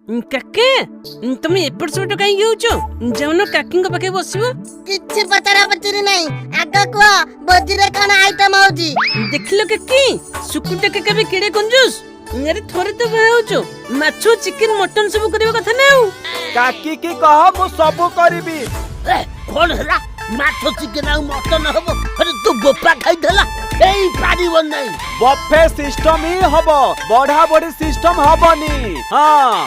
काके तुम एपट सेपट कहीं होचो जाउन काकी पाखे बसबो किछि पचरा पचरी नहीं आग कुआ बजीरे कौन आइटम होजी देखलो काकी सुकुटा के कभी किड़े कंजूस अरे थोड़े तो होचो माछो चिकन मटन सब करबा कथा ना काकी की कह मु सब करबी कोन हला माछो चिकन आ मटन हबो अरे तू गोपा खाई देला एई पारिबो नहीं बफे सिस्टम ही हबो बड़ा बड़ी सिस्टम हबनी हां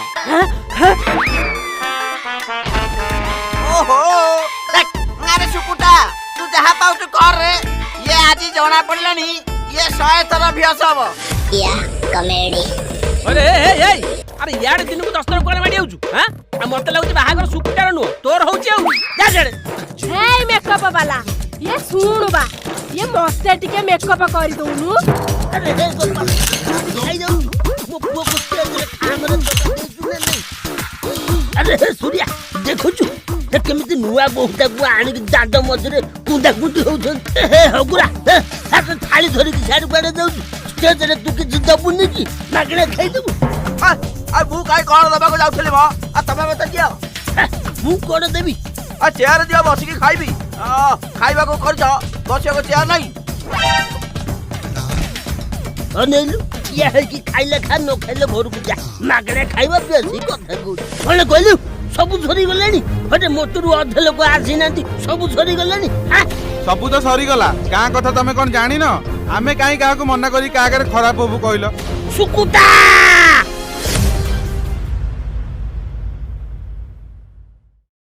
ओहो देख अरे सुकुटा तू जहा पाउ तो कर रे ये आजी जणा पड़लानी ये 100 थरा भ्यास हबो या कॉमेडी अरे ए अरे यार दिन को 10 थर कोन माडी आउछु हां आ मते लागु बाहागर सुकुटार नु तोर होची आउ जा जड़े हे मेकअप वाला ये सुन बा ये मस्ते टिके मेकअप कर दोनु अरे हे गोपा खाई जाऊ मो को तेरे हमरा तो देखु नहीं अरे हे सूर्या देखु छु ते केमिति नुआ बहुता को आनी के दाद मजरे कुंदा कुंदी होछन हे हगुरा हाथ थाली धरि के साइड पड़े जाऊ स्टेज रे तू के दबुनी की मागणे खाई देबु आ मु काई कोन दबा को जाउथली म आ तमे बता दियो मु कोन देबी आ चेयर दियो बसी की खाइबी खाइबा को कर जा बसिया को चेयर नहीं अनेलु ये है कि खाइले खा नो खाइले घर को जा मागणे खाइबा बेसी कथा को कोन कहलु सब झरी गलेनी हटे मोटरू अधे लोक आसी नांती सब झरी गलेनी सबू तो सरी गला का कथा तमे कोन जानि न आमे काई का को मना करी का करे खराब होबु कहलो सुकुटा